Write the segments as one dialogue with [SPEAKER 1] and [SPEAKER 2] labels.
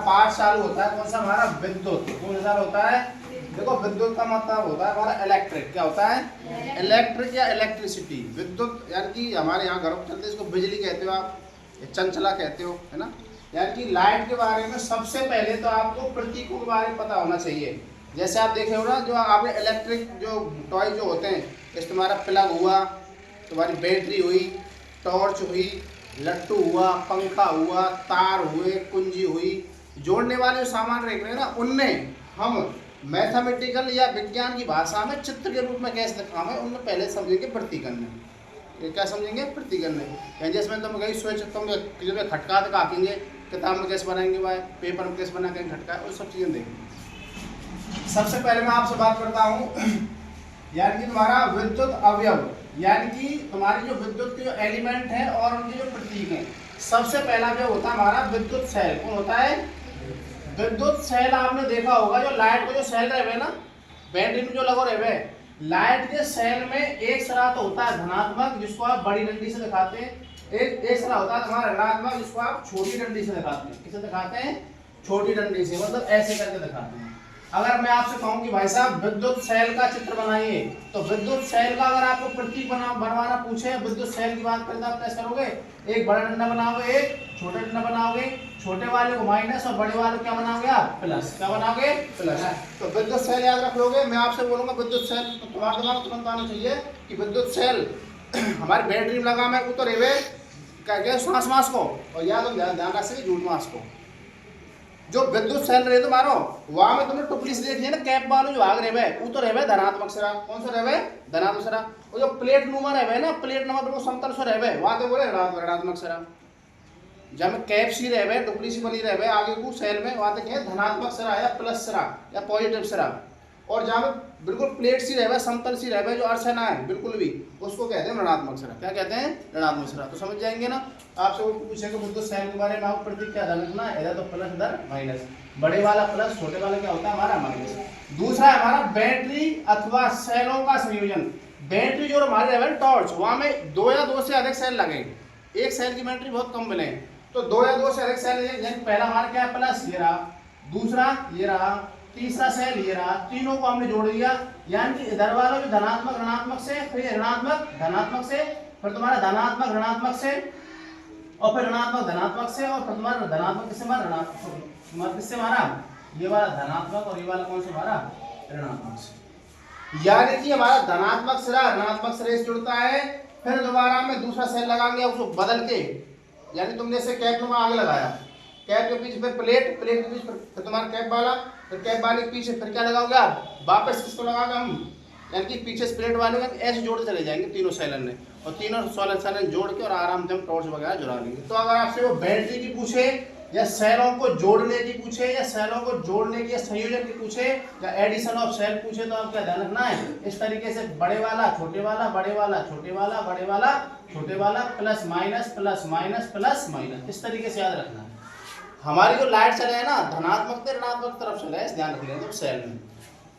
[SPEAKER 1] Part चालू होता है कौन सा हमारा विद्युत, कौन सा होता है। देखो विद्युत का मतलब होता है हमारा इलेक्ट्रिक, क्या होता है इलेक्ट्रिक या इलेक्ट्रिसिटी। विद्युत यानी कि हमारे यहाँ घरों में चलते इसको बिजली कहते हो आप, चंचला कहते हो, है ना। यानी कि लाइट के बारे में सबसे पहले तो आपको प्रतीकों के बारे में पता होना चाहिए। जैसे आप देखे हो ना, जो आपने इलेक्ट्रिक जो टॉय जो होते हैं, जैसे तुम्हारा प्लग हुआ, तुम्हारी बैटरी हुई, टॉर्च हुई, लट्टू हुआ, पंखा हुआ, तार हुए, कुंजी हुई, जोड़ने वाले जो सामान रख रहे हैं ना, उनमें हम मैथमेटिकल या विज्ञान की भाषा में चित्र के रूप में कैसे दिखाएं, उनमें पहले समझेंगे प्रतिकरण। ये क्या समझेंगे प्रतिकरण। यानी जिसमें तुम कहीं स्विच तुम खटका दिखाएंगे, किताब में कैसे बनाएंगे भाई, पेपर में कैसे बना के खटका, वो सब चीज़ें देखेंगे। सबसे पहले मैं आपसे बात करता हूँ यानी कि तुम्हारा विद्युत अवयव, यानी कि तुम्हारी जो विद्युत के जो एलिमेंट हैं और उनके जो प्रतीक हैं। सबसे पहला जो होता है हमारा विद्युत सेल, कौन होता है विद्युत सेल। आपने देखा होगा जो लाइट को जो सेल रहे ना, बैटरी में जो लगो रहे, लाइट के सेल में एक सरा तो होता है धनात्मक, जिसको आप बड़ी डंडी से दिखाते हैं, एक सरा होता है हमारा ऋणात्मक, जिसको आप छोटी डंडी से दिखाते हैं। किसे दिखाते हैं छोटी डंडी से, मतलब ऐसे करके दिखाते हैं। अगर मैं आपसे कहूं कि भाई साहब विद्युत सेल का चित्र बनाइए, तो विद्युत सेल का अगर आपको प्रतीक बनवाना पूछे, विद्युत सेल की बात करें तो आप कैसे करोगे, एक बड़ा डंडा बनाओगे, एक छोटा डंडा बनाओगे, छोटे वाले को माइनस और बड़े वाले को क्या बनाओगे आप प्लस, क्या बनाओगे प्लस। तो विद्युत सेल याद रख लोगे। मैं आपसे बोलूंगा विद्युत सेल, तो तुम्हारे दिमाग में तुरंत आना चाहिए कि विद्युत सेल हमारी बैटरी में लगा मैं उतर रेवे क्या सांस मास को, और याद ध्यान रख सके झूठ मास को। जो विद्युत सेल रहे तो मारो वहां में तुमने टुकड़ी से देखी है ना, कैप वालों जो भाग रहे वो तो रहे धनात्मक सिरा, कौन सा रहे धनात्मक सिरा। और जो प्लेट नुमा रहे ना, प्लेट नुमा तो समतल से रहे वहां तो बोले ऋणात्मक सिरा। जब कैप सी रहे टुकड़ी सी बनी रहे आगे को सेल में, वहां तक धनात्मक सिरा या प्लस सिरा या पॉजिटिव सिरा। और जहाँ बिल्कुल प्लेट सी रहे समतल सी रहे जो अर्थ ना है बिल्कुल भी, उसको कहते हैं ऋणात्मक सिरा। क्या कहते हैं ऋणात्मक सिरा। तो समझ जाएंगे ना। आपसे वो पूछेगा विद्युत सेल के बारे में, आपको प्रतीक क्या ध्यान रखना है, इधर तो प्लस इधर माइनस, बड़े वाला प्लस छोटे वाला क्या होता है हमारा माइनस। दूसरा है हमारा बैटरी अथवा सेलों का संयोजन। बैटरी जो हमारे रहे टॉर्च, वहां में दो या दो से अधिक सेल लगे, एक सेल की बैटरी बहुत कम मिले, तो दो या दो से अधिक सेल। पहला हमारा क्या है प्लस, ये रहा, दूसरा ये रहा, तीसरा सेल ये रहा, तीनों को हमने जोड़ दिया। यानी कि इधर वाला जो धनात्मक ऋणात्मक से, फिर ऋणात्मक धनात्मक से, फिर तुम्हारा धनात्मक ऋणात्मक से, और फिर ऋणात्मक धनात्मक से, और फिर तुम्हारा धनात्मक किससे मारा ऋणात्मक, किससे मारा ये वाला धनात्मक, और ये वाला कौन सा मारा ऋणात्मक से। यानी कि हमारा धनात्मक सिरा ऋणात्मक सिरे से जुड़ता है। फिर दोबारा में दूसरा सेल लगाएंगे उसको बदल के, यानी तुमने से कैप में आगे लगाया, कैप के पीछे फिर प्लेट, प्लेट के पीछे फिर तुम्हारा कैप वाला, फिर कैप वाले के पीछे फिर क्या लगाओगे आप वापस किसको लगाओगे हम, यानी कि पीछे प्लेट वाले का ऐसे जोड़ते चले जाएंगे तीनों सेलन ने, और तीनों सेलन जोड़ के और आराम से हम टॉर्च वगैरह जुड़ा लेंगे। तो अगर आपसे वो बैटरी की पूछे, या सेलों को जोड़ने की पूछे, या सेलों को जोड़ने की या संयोजन की पूछे, या एडिशन ऑफ सेल पूछे, तो आप क्या ध्यान रखना है, इस तरीके से बड़े वाला छोटे वाला, बड़े वाला छोटे वाला, बड़े वाला छोटे वाला, plus minus plus minus plus minus, इस तरीके से याद रखना है। हमारी जो लाइट चले है ना धनात्मक से ऋणात्मक तरफ चले है, ध्यान रख लें सेल में।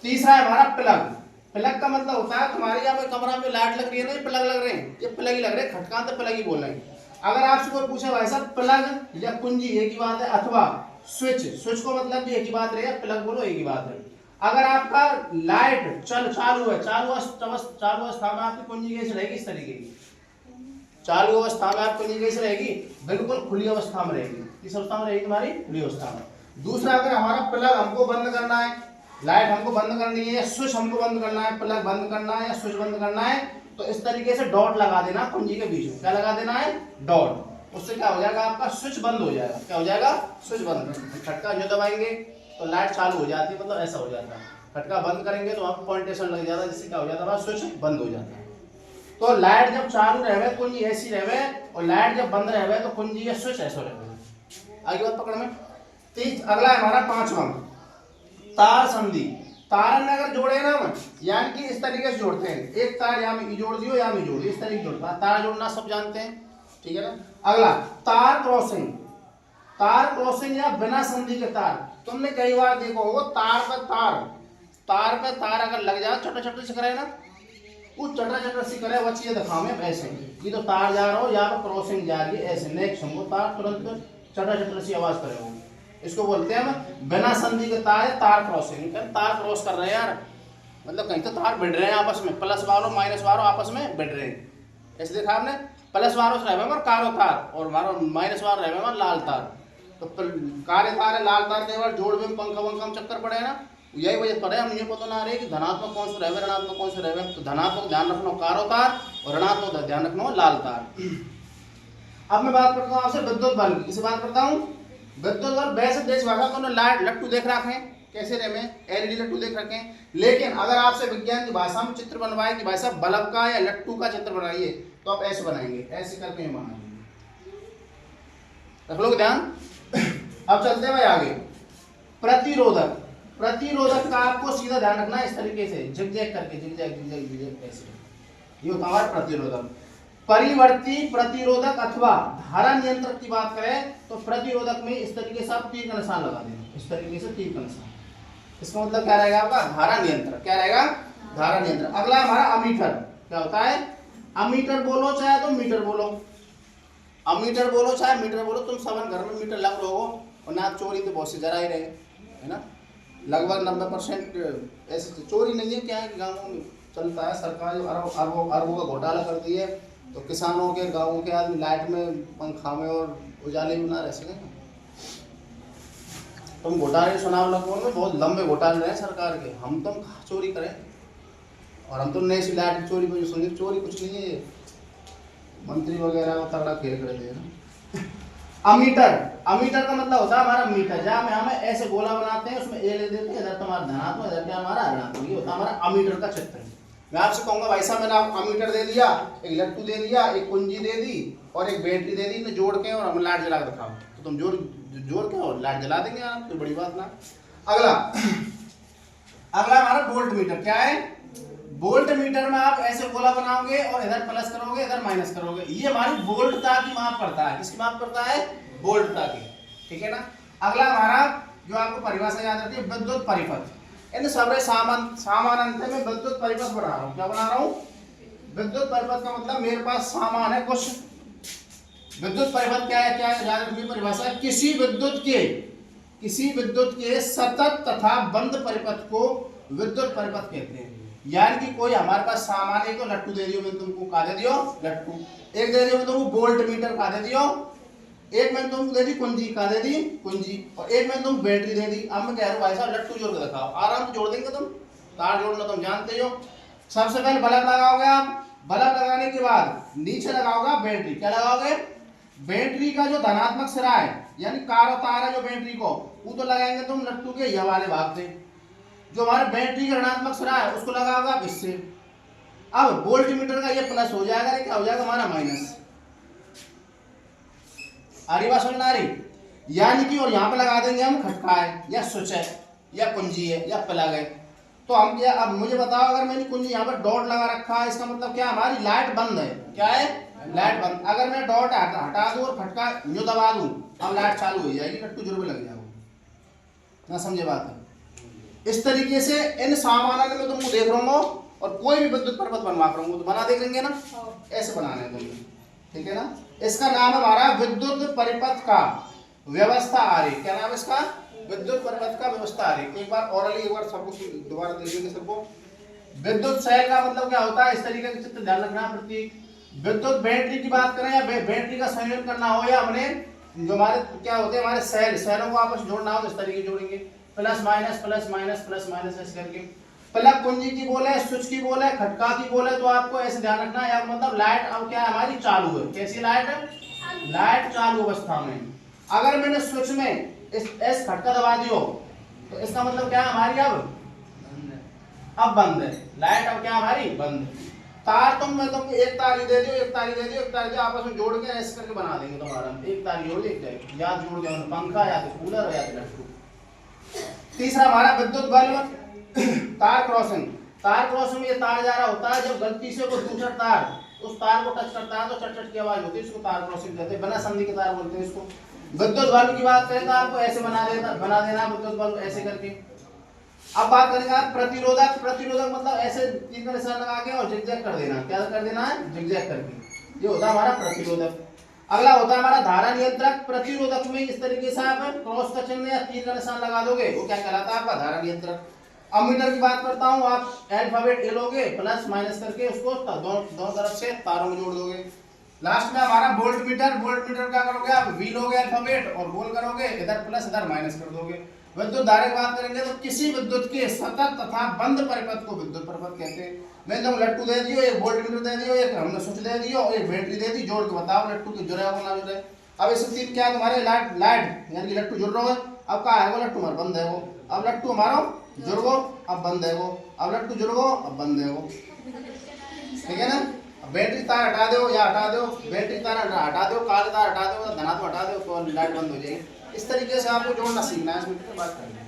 [SPEAKER 1] तीसरा है हमारा प्लग। प्लग का मतलब होता है तुम्हारे यहाँ पे कमरा में लाइट लग रही है ना, ये प्लग लग रहे हैं, ये प्लग ही लग रहे हैं, खटकान तो प्लग ही बोल रहे हैं। अगर आपसे कोई पूछे भाई साहब प्लग या कुंजी एक ही बात है, अथवा स्विच, स्विच को मतलब भी एक ही बात रहे, प्लग बोलो एक ही बात है। अगर आपका लाइट चालू है, चालू अवस्था में आपकी कुंजी कैसे रहेगी, इस तरीके की चालू अवस्था में आपको कुंजी कैसे रहेगी, बिल्कुल खुली अवस्था में रहेगी। किस अवस्था में रहेगी तुम्हारी खुली अवस्था में। दूसरा अगर हमारा प्लग हमको बंद करना है, लाइट हमको बंद करनी है, स्विच हमको बंद करना है, प्लग बंद करना है या स्विच बंद करना है, तो इस तरीके से डॉट लगा देना कुंजी के बीच में। क्या लगा देना है डॉट। उससे क्या हो जाएगा आपका स्विच बंद हो जाएगा। क्या हो जाएगा स्विच बंद। खटका जो दबाएंगे तो लाइट चालू हो जाती है, मतलब ऐसा हो जाता है। खटका बंद करेंगे तो वहाँ पर पॉइंटेशन लग जाता है, जिससे क्या हो जाता है स्विच बंद हो जाता है। तो लाइट जब चालू रहे कुंजी ऐसी रहे, और लाइट जब बंद रहे तो कुंजी या स्विच ऐसा रहे। आगे बात पकड़ में। अगला है हमारा पांचवा तार संधि। तार में अगर जोड़े ना यानी कि इस तरीके से जोड़ते हैं, एक तार यहाँ में जोड़ दियो, यहाँ में जोड़ दियो, इस तरीके जोड़ता है। तार जोड़ना सब जानते हैं, ठीक है ना। अगला तार क्रॉसिंग। तार क्रॉसिंग या बिना संधि के तार, तुमने कई बार देखो होगा तार पे तार अगर लग जाए छोटे छोटे से करे ना, वो चटा चटा सी करे, वो चीज दिखाओ में ऐसे, ये तो तार जा रहा हो, यहाँ पर क्रॉसिंग जा रही है ऐसे, नेक्स्ट हमको तार तुरंत चटा चटा सी आवाज करे हो, इसको बोलते हैं हम बिना संधि के तार है, तार क्रॉसिंग। तार क्रॉस कर रहे हैं यार, मतलब कहीं तो तार भिड़ रहे हैं आपस में, प्लस वालों माइनस वालों आपस में भिड़ रहे हैं। ऐसे देखा आपने, प्लस वालों से रहे कारो तार और माइनस वालों रहे लाल तार। तो काले तार है, लाल तार के बाद जोड़ में पंखा वंखा में चक्कर पड़े ना, यही वजह पड़े। हम ये पता ना रहे कि धनात्मक कौन से रहे, ऋणात्मक कौन से रहे। तो धनात्मक ध्यान रखना कारो तार और ऋणात्मक ध्यान रखना लाल तार। अब मैं बात करता हूँ आपसे विद्युत बल की। किसे बात करता हूँ? विद्युत बल। वैसे देश भाषा को लाइट लट्टू देख रखे हैं, कैसे रहे में एलईडी लट्टू देख रखे हैं। लेकिन अगर आपसे विज्ञान की भाषा में चित्र बनवाए कि भाई साहब बल्ब का या लट्टू का चित्र बनाइए, तो आप ऐसे बनाएंगे, ऐसे करके बनाएंगे। रख लो ध्यान। अब चलते हैं भाई आगे। प्रतिरोधक। प्रतिरोधक का आपको सीधा ध्यान रखना है इस तरीके से, झिकझैक करके, झिकझैक ऐसे। ये होता है प्रतिरोधक। परिवर्ती प्रतिरोधक अथवा धारा नियंत्रक की बात करें तो प्रतिरोधक में इस तरीके से आप तीर का निशान लगा देंगे, इस तरीके से तीर का निशान। इसका मतलब क्या रहेगा आपका? धारा नियंत्रक। क्या रहेगा? धारा नियंत्रक। अगला हमारा अमीटर। क्या होता है? अमीटर बोलो चाहे तो मीटर बोलो, अमीटर बोलो चाहे मीटर बोलो, तुम सब घर में मीटर लग रहे हो और ना चोरी तो बहुत सी जरा ही रहे, है ना। लगभग 90% ऐसे चोरी नहीं है। क्या है, गाँवों में चलता है, सरकार अरबों का घोटाला कर दी है, तो किसानों के गाँवों के आदमी लाइट में, पंखा में और उजाले में ना रह सके। तुम घोटाले सुनाओ लगभग में, बहुत लंबे घोटाले रहे सरकार के। हम तुम चोरी करें और हम तो नई सी लाइट चोरी को सुनिए, चोरी कुछ नहीं है, मंत्री वगैरह को तगड़ा खेल कर दे ना। अमीटर। अमीटर का मतलब होता है हमारा मीटर, जहाँ हम ऐसे गोला बनाते हैं, उसमें ए ले देते हैं, इधर तुम्हारा धनात्मक, इधर क्या हमारा ऋणात्मक। ये होता है हमारा अमीटर का चित्र। मैं आपसे कहूंगा भाई साहब मैंने आपको अमीटर दे दिया, एक लट्टू दे दिया, एक कुंजी दे दी और एक बैटरी दे दी, जोड़ के और हम लाइट जला के दिखाओ, तो तुम जोड़ के और लाइट जला देंगे आप, कोई बड़ी बात ना। अगला हमारा वोल्ट मीटर। क्या है? वोल्ट मीटर में आप ऐसे गोला बनाओगे और इधर प्लस करोगे, इधर माइनस करोगे। ये हमारी वोल्टता की माप करता है। किसकी माप करता है? वोल्टता की। ठीक है ना। अगला हमारा जो आपको परिभाषा याद रहती है, विद्युत परिपथ। इन सबरे समानांतर में विद्युत परिपथ बना रहा हूँ। क्या बना रहा हूँ? विद्युत परिपथ का मतलब मेरे पास सामान है कुछ। विद्युत परिपथ क्या है? क्या है याद रखिए परिभाषा, किसी विद्युत के सतत तथा बंद परिपथ को विद्युत परिपथ कहते हैं। यानी कि कोई हमारे पास सामान है, तो लट्टू दे दियो मैंने तुमको, का दे दियो लट्टू, एक दे दियो मैं तुमको वोल्ट मीटर, का दे दियो, एक मैंने तुमको दे दी कुंजी, का दे दी कुंजी, और एक मैंने तुमको बैटरी दे दी। अब मैं कह रहा हूँ भाई साहब लट्टू जोड़ के दिखाओ, आराम से जोड़ देंगे तुम, तार जोड़ना तुम जानते हो। सबसे पहले बल्ब लगाओगे आप, बल्ब लगाने के बाद नीचे लगाओगे बैटरी। क्या लगाओगे? बैटरी का जो धनात्मक सिरा है, यानी कारो तार है जो बैटरी को, वो तो लगाएंगे तुम लट्टू के यह वाले भाग से। जो हमारे बैटरी का ऋणात्मक सिरा है उसको लगाओगे आप इससे। अब वोल्ट मीटर का ये प्लस हो जाएगा, क्या हो जाएगा हमारा माइनस। आ रही बात समझ में आ रही? यानी कि और यहाँ पे लगा देंगे हम खटका है या स्विच है या कुंजी है या प्लग है। तो हम क्या, अब मुझे बताओ, अगर मैंने कुंजी यहाँ पर डॉट लगा रखा है, इसका मतलब क्या? हमारी लाइट बंद है। क्या है? लाइट बंद। अगर मैं डॉट हटा दूं और खटका यूं दबा दूं, अब लाइट चालू हो जाएगी, लट्टू जुर्मे लग जाएगा ना। समझे बात है? इस तरीके से इन सामान्य में तुमको देख रहा हूँ और कोई भी विद्युत परिपथ बनवा रहा हूँ तो बना देखेंगे ना, ऐसे बनाना है तुमने। ठीक है ना। इसका नाम है हमारा विद्युत परिपथ का व्यवस्था आरेख। क्या नाम है इसका? विद्युत परिपथ का व्यवस्था आरेख। एक बार ऑरली, एक बार सबको दोबारा देख लेंगे सबको। विद्युत सेल का मतलब क्या होता है, इस तरीके का चित्र ध्यान रखना। प्रतीक विद्युत बैटरी की बात करें या बैटरी का संयोजन करना हो, या हमने जो हमारे क्या होते हैं हमारे सेलों को आपस में जोड़ना हो तो इस तरीके जोड़ेंगे, plus minus plus minus plus minus ऐसे करके। प्लग कुंजी की बोले, स्विच की बोले, खटका की बोले, तो आपको ऐसे ध्यान रखना है। यार मतलब लाइट अब क्या है हमारी? चालू है। कैसी लाइट है? लाइट चालू अवस्था में। अगर मैंने स्विच में इस खटका दबा दियो तो इसका मतलब क्या है? हमारी अब बंद है लाइट। अब क्या हमारी? बंद। तार तुमको एक तारी दे दियो, एक तारी दे दियो, एक तारी दे, आपस में जोड़ के ऐसे करके बना देंगे तुम्हारा। एक तारी जोड़ एक तारी, या जोड़ के पंखा या तो कूलर या तो लट्टू। तीसरा हमारा विद्युत बल्ब। तार क्रॉसिंग। तार क्रॉसिंग में ये तार जा रहा होता है, जब गलती से कोई दूसरा तार उस तार को टच करता है तो चट चट की आवाज होती है, इसको तार क्रॉसिंग कहते हैं। बिना संधि के तार बोलते हैं इसको। विद्युत बल्ब की बात करें तो आपको ऐसे बना देना विद्युत बल्ब ऐसे करके। अब बात करेंगे आप प्रतिरोधक। प्रतिरोधक मतलब ऐसे तीर का निशान लगा के और जिगजैग कर देना। क्या कर देना है? जिगजैग करके। ये होता है हमारा प्रतिरोधक। अगला होता है हमारा धारा नियंत्रक। प्रतिरोधक में इस तरीके से आप क्रॉस का चिन्ह या तीर का निशान लगा दोगे, वो क्या कहलाता है आपका धारा नियंत्रक। अमीटर की बात करता हूं, आप अल्फाबेट ए लोगे, प्लस माइनस करके उसको दोनों तरफ से तारों में जोड़ दोगे। लास्ट में हमारा वोल्ट मीटर। वोल्ट मीटर क्या करोगे आप, वी लोगे अल्फाबेट और गोल करोगे, इधर प्लस इधर माइनस कर दोगे। विद्युत धारा की बात करेंगे तो किसी विद्युत के सतत तथा बंद परिपथ को विद्युत परिपथ कहते हैं। मैंने तुम लट्टू दे दियो, एक वोल्ट मीटर दे दियो, एक हमने स्विच दे दियो, एक बैटरी दे दी, जोड़ के बताओ लट्टू की जुड़े हो ना जुड़े। अब इस स्थिति क्या है, तुम्हारे लाइट लाइट यानी कि लट्टू जुड़ रहा है, अब क्या है वो लट्टू हमारा बंद है वो, अब लट्टू हमारा जुड़ गो अब बंद है वो, अब लट्टू जुड़ गो अब बंद है वो, ठीक है ना। बैटरी तार हटा दो या हटा दो, बैटरी तार हटा दो, काले तार हटा दो, धनात्मक हटा दो तो लाइट बंद हो जाएगी। इस तरीके से आपको जोड़ना सीखना है, इस मीटर की बात करें।